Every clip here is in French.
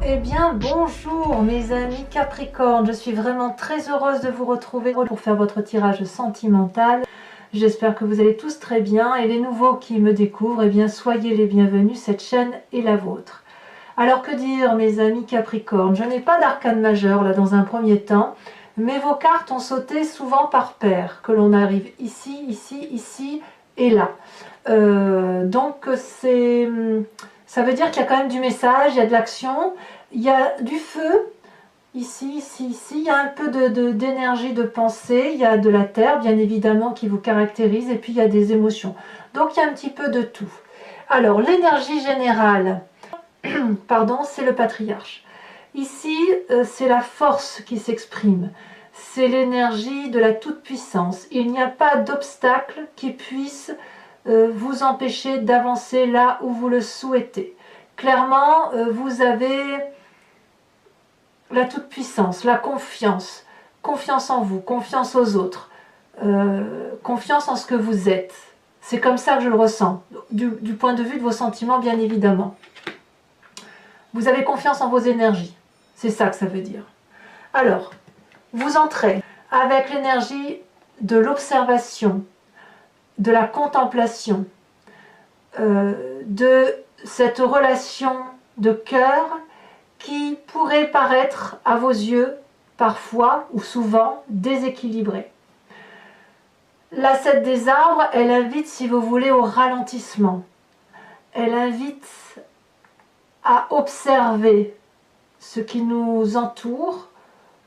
Eh bien, bonjour mes amis Capricorne, je suis vraiment très heureuse de vous retrouver pour faire votre tirage sentimental. J'espère que vous allez tous très bien et les nouveaux qui me découvrent, eh bien soyez les bienvenus, cette chaîne est la vôtre. Alors que dire mes amis Capricorne, je n'ai pas d'arcane majeur là dans un premier temps, mais vos cartes ont sauté souvent par paire, que l'on arrive ici, ici, ici et là. Donc ça veut dire qu'il y a quand même du message, il y a de l'action, il y a du feu, ici, ici, ici, il y a un peu d'énergie de pensée, il y a de la terre bien évidemment qui vous caractérise et puis il y a des émotions. Donc il y a un petit peu de tout. Alors l'énergie générale, pardon, c'est le patriarche. Ici, c'est la force qui s'exprime. C'est l'énergie de la toute-puissance. Il n'y a pas d'obstacle qui puisse vous empêcher d'avancer là où vous le souhaitez. Clairement, vous avez la toute-puissance, la confiance, confiance en vous, confiance aux autres, confiance en ce que vous êtes. C'est comme ça que je le ressens, du point de vue de vos sentiments, bien évidemment. Vous avez confiance en vos énergies, c'est ça que ça veut dire. Alors, vous entrez avec l'énergie de l'observation, de la contemplation, de cette relation de cœur qui pourrait paraître à vos yeux parfois ou souvent déséquilibrée. La 7 des arbres, elle invite, si vous voulez, au ralentissement. Elle invite à observer ce qui nous entoure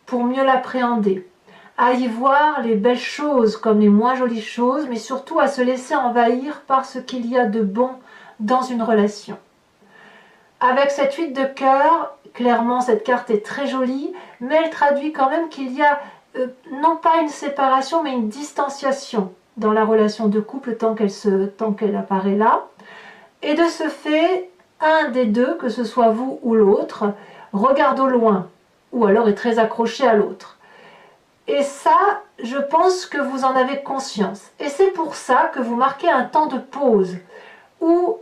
pour mieux l'appréhender, à y voir les belles choses comme les moins jolies choses, mais surtout à se laisser envahir par ce qu'il y a de bon dans une relation. Avec cette 8 de cœur, clairement cette carte est très jolie, mais elle traduit quand même qu'il y a non pas une séparation, mais une distanciation dans la relation de couple tant qu'elle apparaît là. Et de ce fait, un des deux, que ce soit vous ou l'autre, regarde au loin, ou alors est très accroché à l'autre. Et ça, je pense que vous en avez conscience. Et c'est pour ça que vous marquez un temps de pause, où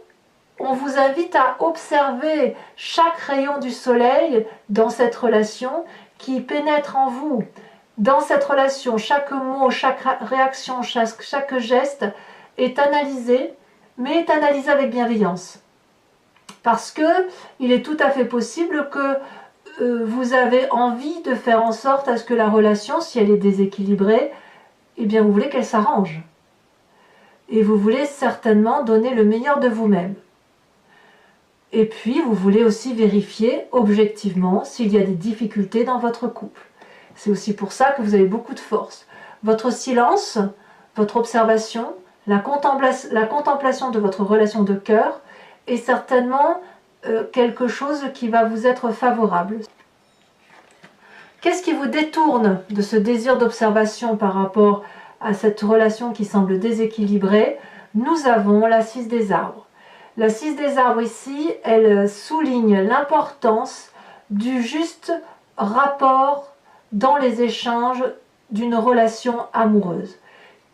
on vous invite à observer chaque rayon du soleil dans cette relation qui pénètre en vous. Dans cette relation, chaque mot, chaque réaction, chaque geste est analysé, mais est analysé avec bienveillance. Parce que il est tout à fait possible que vous avez envie de faire en sorte à ce que la relation, si elle est déséquilibrée, eh bien vous voulez qu'elle s'arrange. Et vous voulez certainement donner le meilleur de vous-même. Et puis vous voulez aussi vérifier objectivement s'il y a des difficultés dans votre couple. C'est aussi pour ça que vous avez beaucoup de force. Votre silence, votre observation, la contemplation de votre relation de cœur est certainement quelque chose qui va vous être favorable. Qu'est-ce qui vous détourne de ce désir d'observation par rapport à cette relation qui semble déséquilibrée? Nous avons la 6 des arbres. La 6 des arbres ici, elle souligne l'importance du juste rapport dans les échanges d'une relation amoureuse.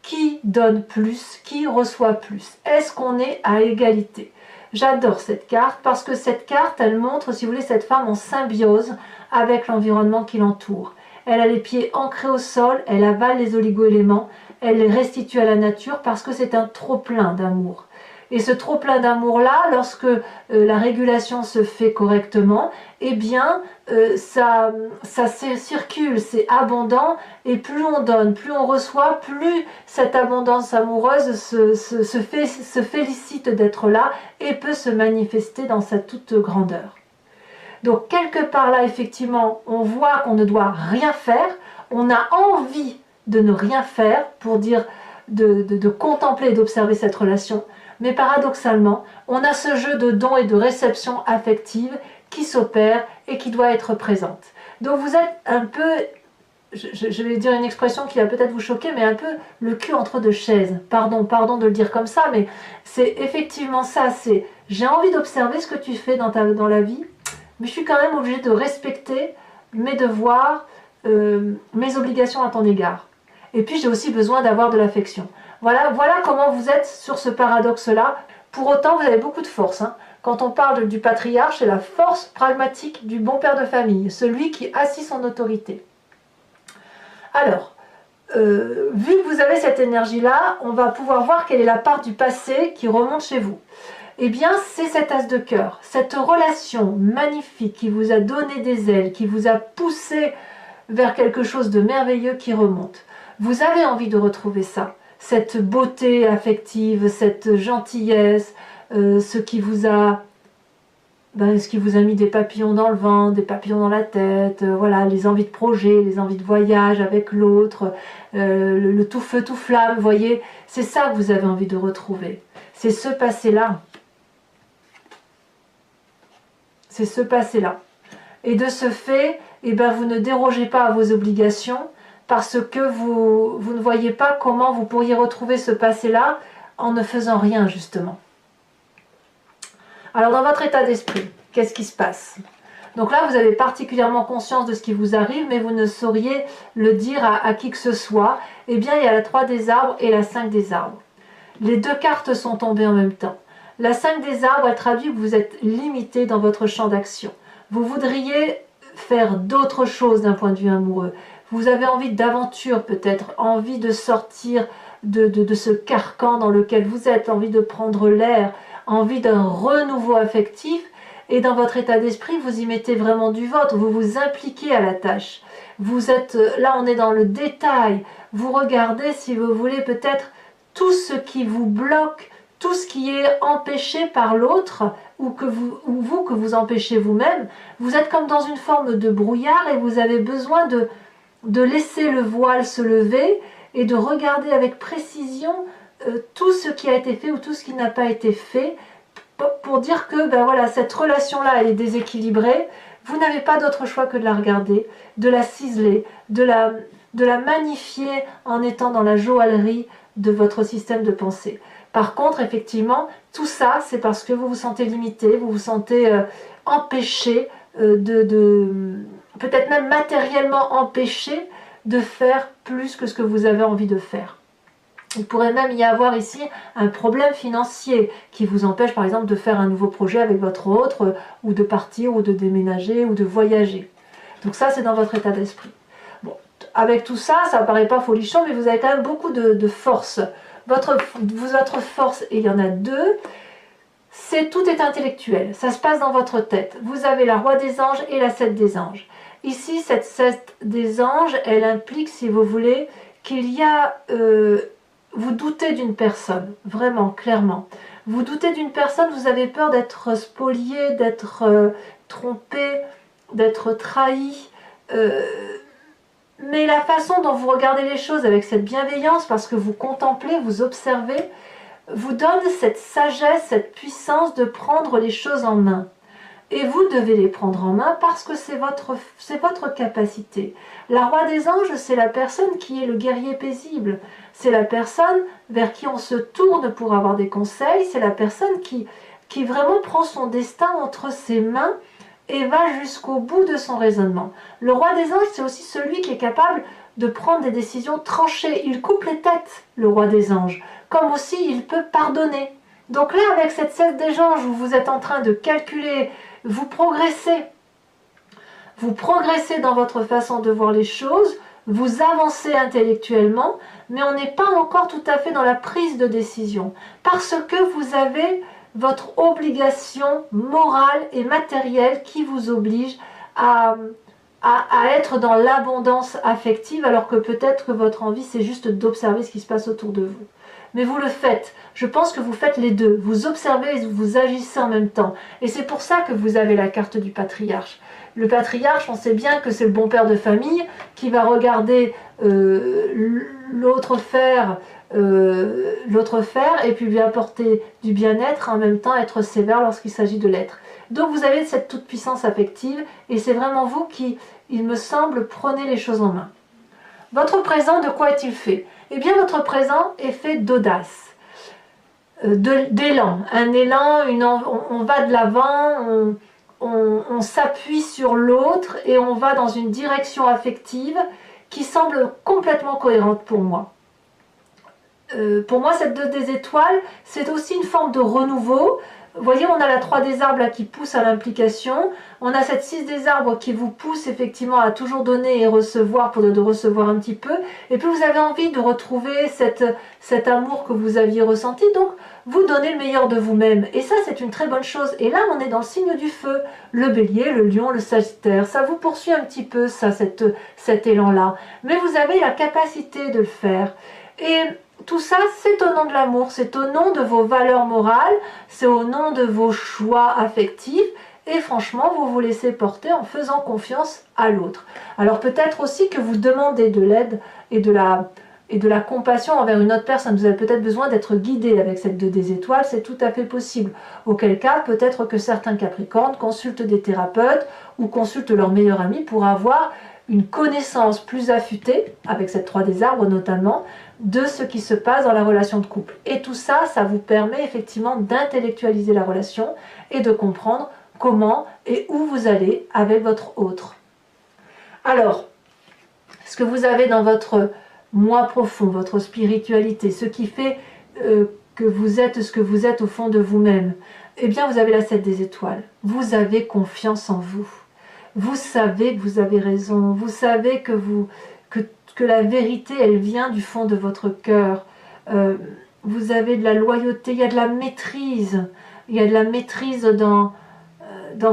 Qui donne plus? Qui reçoit plus? Est-ce qu'on est à égalité? J'adore cette carte parce que cette carte, elle montre, si vous voulez, cette femme en symbiose avec l'environnement qui l'entoure. Elle a les pieds ancrés au sol, elle avale les oligo-éléments, elle les restitue à la nature parce que c'est un trop-plein d'amour. Et ce trop-plein d'amour-là, lorsque la régulation se fait correctement, eh bien, ça circule, c'est abondant, et plus on donne, plus on reçoit, plus cette abondance amoureuse se félicite d'être là et peut se manifester dans sa toute grandeur. Donc, quelque part là, effectivement, on voit qu'on ne doit rien faire, on a envie de ne rien faire pour dire de contempler et d'observer cette relation. Mais paradoxalement, on a ce jeu de don et de réception affective qui s'opère et qui doit être présente. Donc vous êtes un peu, je vais dire une expression qui va peut-être vous choquer, mais un peu le cul entre deux chaises. Pardon de le dire comme ça, mais c'est effectivement ça. C'est j'ai envie d'observer ce que tu fais dans la vie, mais je suis quand même obligée de respecter mes devoirs, mes obligations à ton égard. Et puis j'ai aussi besoin d'avoir de l'affection. Voilà comment vous êtes sur ce paradoxe-là. Pour autant, vous avez beaucoup de force. Quand on parle du patriarche, c'est la force pragmatique du bon père de famille, celui qui assit son autorité. Alors, vu que vous avez cette énergie-là, on va pouvoir voir quelle est la part du passé qui remonte chez vous. Eh bien, c'est cet as de cœur, cette relation magnifique qui vous a donné des ailes, qui vous a poussé vers quelque chose de merveilleux qui remonte. Vous avez envie de retrouver ça, cette beauté affective, cette gentillesse, ce qui vous a mis des papillons dans le ventre, des papillons dans la tête, voilà, les envies de projet, les envies de voyage avec l'autre, le tout feu, tout flamme, vous voyez, c'est ça que vous avez envie de retrouver. C'est ce passé-là. C'est ce passé-là. Et de ce fait, eh ben, vous ne dérogez pas à vos obligations parce que vous ne voyez pas comment vous pourriez retrouver ce passé-là en ne faisant rien, justement. Alors, dans votre état d'esprit, qu'est-ce qui se passe? Donc là, vous avez particulièrement conscience de ce qui vous arrive, mais vous ne sauriez le dire à qui que ce soit. Eh bien, il y a la 3 des arbres et la 5 des arbres. Les 2 cartes sont tombées en même temps. La 5 des arbres, elle traduit que vous êtes limité dans votre champ d'action. Vous voudriez faire d'autres choses d'un point de vue amoureux. Vous avez envie d'aventure peut-être, envie de sortir de ce carcan dans lequel vous êtes, envie de prendre l'air, envie d'un renouveau affectif. Et dans votre état d'esprit, vous y mettez vraiment du vôtre, vous vous impliquez à la tâche. Vous êtes, là on est dans le détail, vous regardez si vous voulez peut-être tout ce qui vous bloque, tout ce qui est empêché par l'autre, ou que vous empêchez vous-même. Vous êtes comme dans une forme de brouillard et vous avez besoin de laisser le voile se lever et de regarder avec précision tout ce qui a été fait ou tout ce qui n'a pas été fait, pour dire que ben voilà, cette relation-là, elle est déséquilibrée. Vous n'avez pas d'autre choix que de la regarder, de la ciseler, de la magnifier en étant dans la joaillerie de votre système de pensée. Par contre, effectivement, tout ça, c'est parce que vous vous sentez limité, vous vous sentez empêché, peut-être même matériellement empêché de faire plus que ce que vous avez envie de faire. Il pourrait même y avoir ici un problème financier qui vous empêche par exemple de faire un nouveau projet avec votre autre, ou de partir, ou de déménager, ou de voyager. Donc ça, c'est dans votre état d'esprit. Bon, avec tout ça, ça ne paraît pas folichon, mais vous avez quand même beaucoup de force. Votre force, et il y en a 2, tout est intellectuel, ça se passe dans votre tête. Vous avez la roi des anges et la 7 des anges. Ici, cette 7 des anges, elle implique, si vous voulez, qu'il y a... vous doutez d'une personne, vraiment, clairement. Vous doutez d'une personne, vous avez peur d'être spolié, d'être trompé, d'être trahi. Mais la façon dont vous regardez les choses avec cette bienveillance, parce que vous contemplez, vous observez, vous donne cette sagesse, cette puissance de prendre les choses en main. Et vous devez les prendre en main parce que c'est votre capacité. La roi des anges, c'est la personne qui est le guerrier paisible. C'est la personne vers qui on se tourne pour avoir des conseils. C'est la personne qui vraiment prend son destin entre ses mains et va jusqu'au bout de son raisonnement. Le roi des anges, c'est aussi celui qui est capable de prendre des décisions tranchées. Il coupe les têtes, le roi des anges. Comme aussi, il peut pardonner. Donc là, avec cette 7 des anges où vous êtes en train de calculer, vous progressez dans votre façon de voir les choses, vous avancez intellectuellement, mais on n'est pas encore tout à fait dans la prise de décision, parce que vous avez votre obligation morale et matérielle qui vous oblige à être dans l'abondance affective, alors que peut-être que votre envie, c'est juste d'observer ce qui se passe autour de vous. Mais vous le faites. Je pense que vous faites les deux. Vous observez et vous agissez en même temps. Et c'est pour ça que vous avez la carte du patriarche. Le patriarche, on sait bien que c'est le bon père de famille qui va regarder l'autre faire et puis lui apporter du bien-être, en même temps être sévère lorsqu'il s'agit de l'être. Donc vous avez cette toute-puissance affective et c'est vraiment vous qui, il me semble, prenez les choses en main. Votre présent, de quoi est-il fait? Eh bien, votre présent est fait d'audace, d'élan. Un élan, on va de l'avant, on s'appuie sur l'autre et on va dans une direction affective qui semble complètement cohérente pour moi. Pour moi, cette 2 des étoiles, c'est aussi une forme de renouveau. Vous voyez, on a la 3 des arbres là qui pousse à l'implication. On a cette 6 des arbres qui vous pousse effectivement à toujours donner et recevoir pour de recevoir un petit peu. Et puis vous avez envie de retrouver cet amour que vous aviez ressenti. Donc vous donnez le meilleur de vous-même. Et ça, c'est une très bonne chose. Et là, on est dans le signe du feu. Le bélier, le lion, le sagittaire. Ça vous poursuit un petit peu, ça, cet élan-là. Mais vous avez la capacité de le faire. Et tout ça, c'est au nom de l'amour, c'est au nom de vos valeurs morales, c'est au nom de vos choix affectifs, et franchement, vous vous laissez porter en faisant confiance à l'autre. Alors peut-être aussi que vous demandez de l'aide et de la compassion envers une autre personne. Vous avez peut-être besoin d'être guidé avec cette 2 des étoiles, c'est tout à fait possible. Auquel cas, peut-être que certains Capricornes consultent des thérapeutes ou consultent leur meilleur ami pour avoir une connaissance plus affûtée, avec cette 3 des arbres notamment, de ce qui se passe dans la relation de couple. Et tout ça, ça vous permet effectivement d'intellectualiser la relation et de comprendre comment et où vous allez avec votre autre. Alors, ce que vous avez dans votre moi profond, votre spiritualité, ce qui fait que vous êtes ce que vous êtes au fond de vous-même, eh bien vous avez la 7 des étoiles. Vous avez confiance en vous. Vous savez que vous avez raison, vous savez que la vérité, elle vient du fond de votre cœur. Vous avez de la loyauté, il y a de la maîtrise. Il y a de la maîtrise dans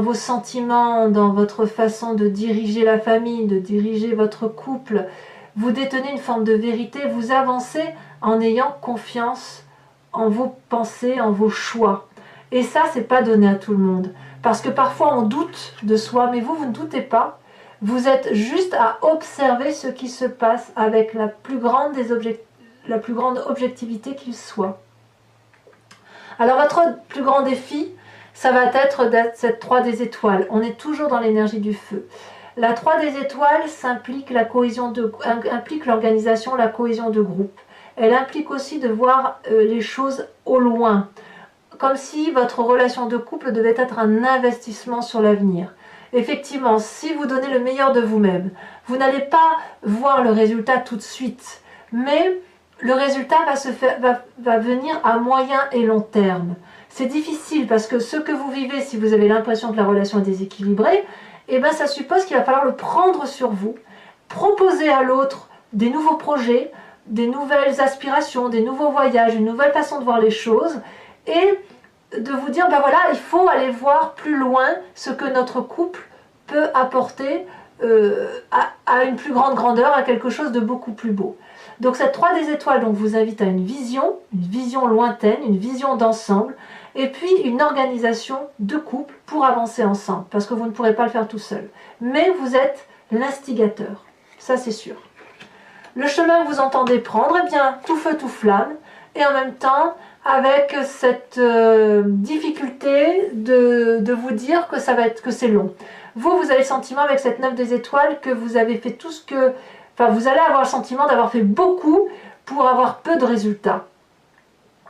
vos sentiments, dans votre façon de diriger la famille, de diriger votre couple. Vous détenez une forme de vérité, vous avancez en ayant confiance en vos pensées, en vos choix. Et ça, c'est pas donné à tout le monde. Parce que parfois on doute de soi, mais vous ne doutez pas. Vous êtes juste à observer ce qui se passe avec la plus grande objectivité qu'il soit. Alors votre plus grand défi, ça va être cette 3 des étoiles. On est toujours dans l'énergie du feu. La 3 des étoiles implique l'organisation, la cohésion de groupe. Elle implique aussi de voir les choses au loin. Comme si votre relation de couple devait être un investissement sur l'avenir. Effectivement, si vous donnez le meilleur de vous-même, vous n'allez pas voir le résultat tout de suite, mais le résultat va venir à moyen et long terme. C'est difficile parce que ce que vous vivez, si vous avez l'impression que la relation est déséquilibrée, eh ben ça suppose qu'il va falloir le prendre sur vous, proposer à l'autre des nouveaux projets, des nouvelles aspirations, des nouveaux voyages, une nouvelle façon de voir les choses, et de vous dire, ben voilà, il faut aller voir plus loin ce que notre couple peut apporter à une plus grande grandeur, à quelque chose de beaucoup plus beau. Donc cette 3 des étoiles donc, vous invite à une vision lointaine, une vision d'ensemble, et puis une organisation de couple pour avancer ensemble, parce que vous ne pourrez pas le faire tout seul. Mais vous êtes l'instigateur, ça c'est sûr. Le chemin que vous entendez prendre, eh bien, tout feu, tout flamme, et en même temps, avec cette difficulté de vous dire que c'est long. Vous avez le sentiment avec cette 9 des étoiles que vous avez fait tout ce que... Enfin, vous allez avoir le sentiment d'avoir fait beaucoup pour avoir peu de résultats.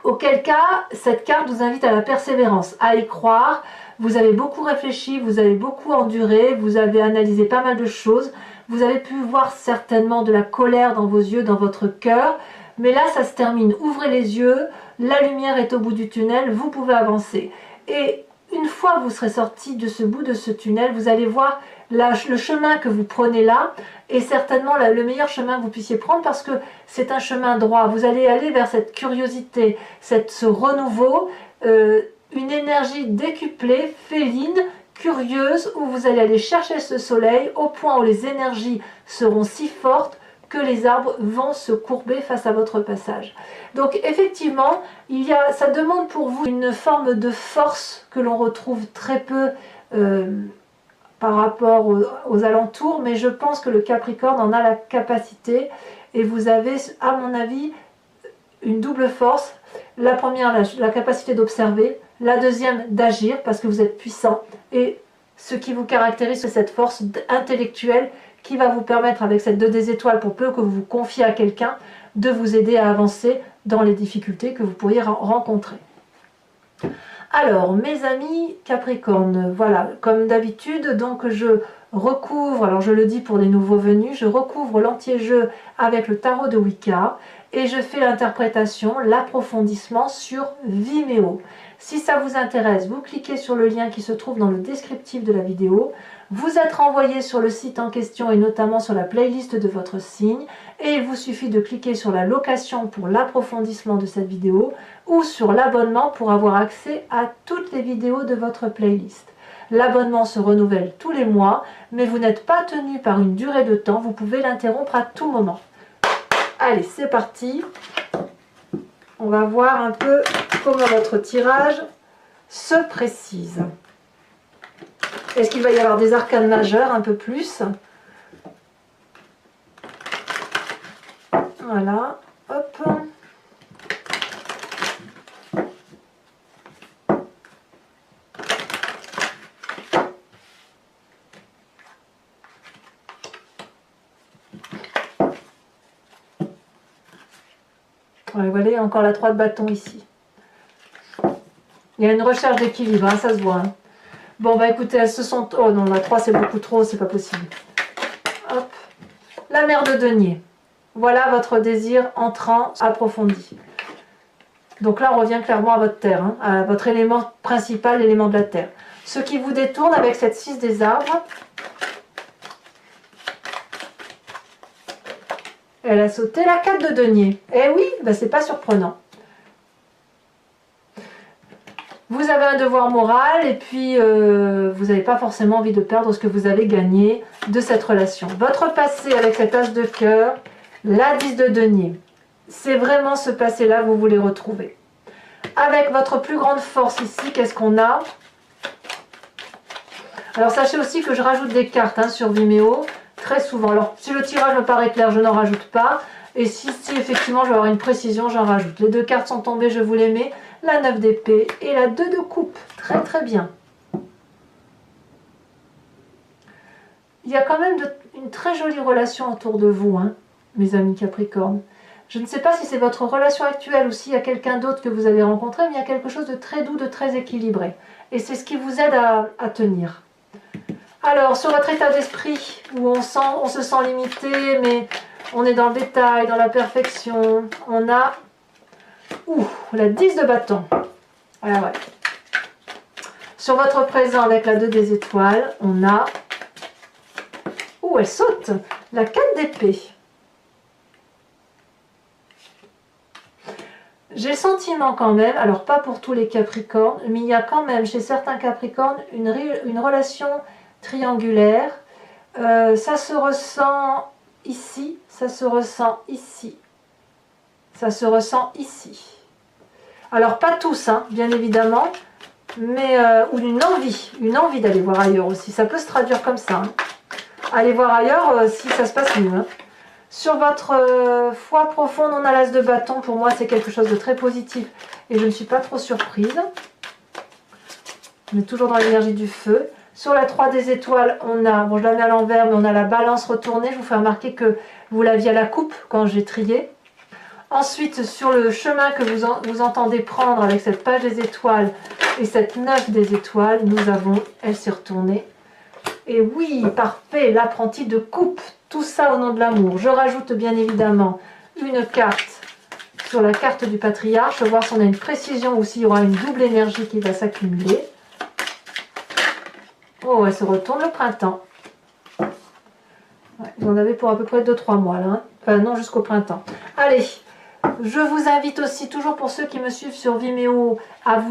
Auquel cas, cette carte vous invite à la persévérance, à y croire. Vous avez beaucoup réfléchi, vous avez beaucoup enduré, vous avez analysé pas mal de choses. Vous avez pu voir certainement de la colère dans vos yeux, dans votre cœur. Mais là, ça se termine. Ouvrez les yeux, la lumière est au bout du tunnel, vous pouvez avancer. Et une fois que vous serez sorti de ce bout de ce tunnel, vous allez voir le chemin que vous prenez là est certainement le meilleur chemin que vous puissiez prendre parce que c'est un chemin droit. Vous allez aller vers cette curiosité, ce renouveau, une énergie décuplée, féline, curieuse, où vous allez aller chercher ce soleil au point où les énergies seront si fortes que les arbres vont se courber face à votre passage. Donc effectivement, ça demande pour vous une forme de force que l'on retrouve très peu par rapport aux alentours, mais je pense que le Capricorne en a la capacité et vous avez, à mon avis, une double force. La première, la capacité d'observer, la deuxième, d'agir parce que vous êtes puissant et ce qui vous caractérise, c'est cette force intellectuelle qui va vous permettre, avec cette 2 des étoiles, pour peu que vous vous confiez à quelqu'un, de vous aider à avancer dans les difficultés que vous pourriez rencontrer. Alors, mes amis Capricorne, voilà, comme d'habitude, donc je recouvre, alors je le dis pour les nouveaux venus, je recouvre l'anti-jeu avec le tarot de Wicca et je fais l'interprétation, l'approfondissement sur Vimeo. Si ça vous intéresse, vous cliquez sur le lien qui se trouve dans le descriptif de la vidéo. Vous êtes renvoyé sur le site en question et notamment sur la playlist de votre signe. Et il vous suffit de cliquer sur la location pour l'approfondissement de cette vidéo ou sur l'abonnement pour avoir accès à toutes les vidéos de votre playlist. L'abonnement se renouvelle tous les mois, mais vous n'êtes pas tenu par une durée de temps, vous pouvez l'interrompre à tout moment. Allez, c'est parti. On va voir un peu comment votre tirage se précise. Est-ce qu'il va y avoir des arcanes majeures un peu plus? Voilà, hop. Ouais, vous voyez, encore la 3 de bâton ici. Il y a une recherche d'équilibre, hein, ça se voit. Hein. Bon, bah écoutez, elles se sont... Oh non, la 3 c'est beaucoup trop, c'est pas possible. Hop. La mer de denier. Voilà votre désir entrant, approfondi. Donc là, on revient clairement à votre terre, hein, à votre élément principal, l'élément de la terre. Ce qui vous détourne avec cette 6 des arbres, elle a sauté la 4 de denier. Eh oui, bah c'est pas surprenant. Vous avez un devoir moral et puis vous n'avez pas forcément envie de perdre ce que vous avez gagné de cette relation. Votre passé avec cet as de cœur, la 10 de denier, c'est vraiment ce passé-là que vous voulez retrouver. Avec votre plus grande force ici, qu'est-ce qu'on a? Alors sachez aussi que je rajoute des cartes hein, sur Vimeo, très souvent. Alors si le tirage me paraît clair, je n'en rajoute pas. Et si effectivement je vais avoir une précision, j'en rajoute. Les 2 cartes sont tombées, je vous les mets. La 9 d'épée et la 2 de coupe. Très très bien. Il y a quand même une très jolie relation autour de vous, hein, mes amis Capricorne. Je ne sais pas si c'est votre relation actuelle ou s'il y a quelqu'un d'autre que vous avez rencontré, mais il y a quelque chose de très doux, de très équilibré. Et c'est ce qui vous aide à tenir. Alors, sur votre état d'esprit, où on se sent limité, mais on est dans le détail, dans la perfection, on a la 10 de bâton. Ah ouais. Sur votre présent, avec la 2 des étoiles, on a... elle saute! La 4 d'épée. J'ai le sentiment quand même, alors pas pour tous les Capricornes, mais il y a quand même chez certains Capricornes une relation triangulaire. Ça se ressent ici, ça se ressent ici, ça se ressent ici. Alors pas tous, hein, bien évidemment, mais ou une envie d'aller voir ailleurs aussi. Ça peut se traduire comme ça. Hein. Allez voir ailleurs si ça se passe mieux. Hein. Sur votre foi profonde, on a l'as de bâton. Pour moi, c'est quelque chose de très positif et je ne suis pas trop surprise. On est toujours dans l'énergie du feu. Sur la 3 des étoiles, on a, bon je la mets à l'envers, mais on a la balance retournée. Je vous fais remarquer que vous l'aviez à la coupe quand j'ai trié. Ensuite, sur le chemin que vous entendez prendre avec cette page des étoiles et cette 9 des étoiles, nous avons, elle s'est retournée. Et oui, parfait, l'apprenti de coupe. Tout ça au nom de l'amour. Je rajoute bien évidemment une carte sur la carte du patriarche. Voir si on a une précision ou s'il y aura une double énergie qui va s'accumuler. Oh, elle se retourne le printemps. Ouais, vous en avez pour à peu près 2-3 mois là. Hein. Enfin non, jusqu'au printemps. Allez, je vous invite aussi, toujours pour ceux qui me suivent sur Vimeo, à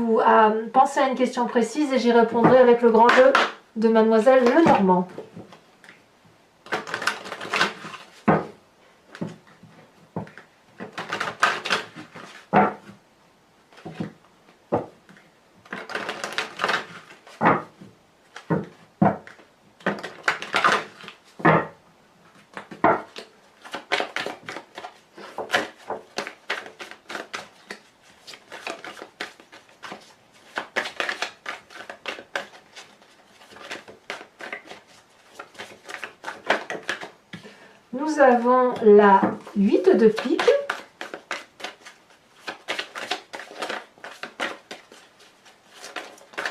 penser à une question précise et j'y répondrai avec le grand jeu de Mademoiselle Lenormand. Nous avons la 8 de pique.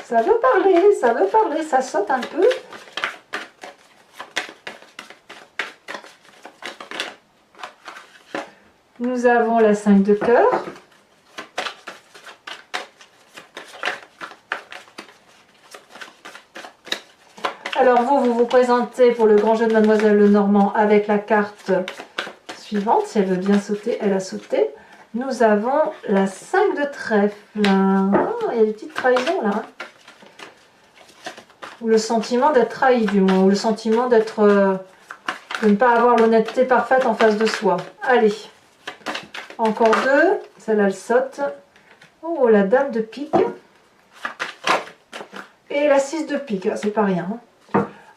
Ça veut parler, ça saute un peu. Nous avons la 5 de cœur. vous présenter pour le grand jeu de Mademoiselle Lenormand avec la carte suivante. Si elle veut bien sauter, elle a sauté. Nous avons la 5 de trèfle. Oh, il y a des petites trahisons là. Ou le sentiment d'être trahi du moins. Ou le sentiment d'être... de ne pas avoir l'honnêteté parfaite en face de soi. Allez. Encore 2. Celle-là, elle saute. Oh, la dame de pique. Et la 6 de pique. C'est pas rien.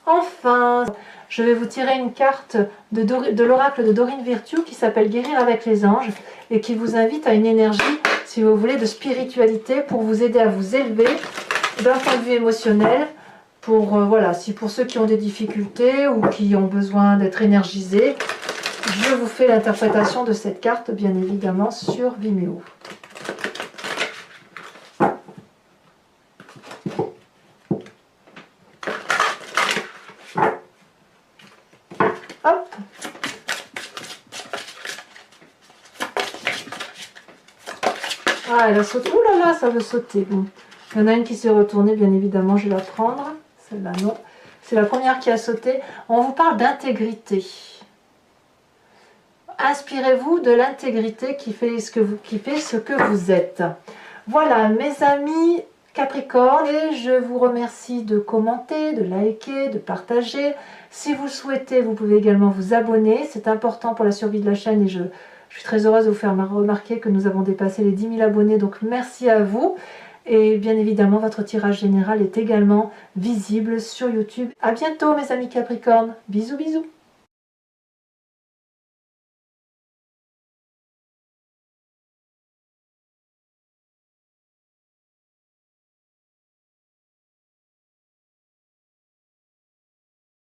Enfin, je vais vous tirer une carte de l'oracle de Dorine Virtue qui s'appelle Guérir avec les anges et qui vous invite à une énergie, si vous voulez, de spiritualité pour vous aider à vous élever d'un point de vue émotionnel. Voilà, si pour ceux qui ont des difficultés ou qui ont besoin d'être énergisés, je vous fais l'interprétation de cette carte, bien évidemment, sur Vimeo. Hop. Ah, elle a sauté. Ouh là là, ça veut sauter. Bon. Il y en a une qui s'est retournée, bien évidemment, je vais la prendre. Celle-là, non. C'est la première qui a sauté. On vous parle d'intégrité. Inspirez-vous de l'intégrité qui fait ce que vous êtes. Voilà, mes amis Capricorne, et je vous remercie de commenter, de liker, de partager. Si vous le souhaitez, vous pouvez également vous abonner. C'est important pour la survie de la chaîne et je suis très heureuse de vous faire remarquer que nous avons dépassé les 10 000 abonnés. Donc merci à vous. Et bien évidemment, votre tirage général est également visible sur YouTube. À bientôt mes amis Capricorne. Bisous bisous.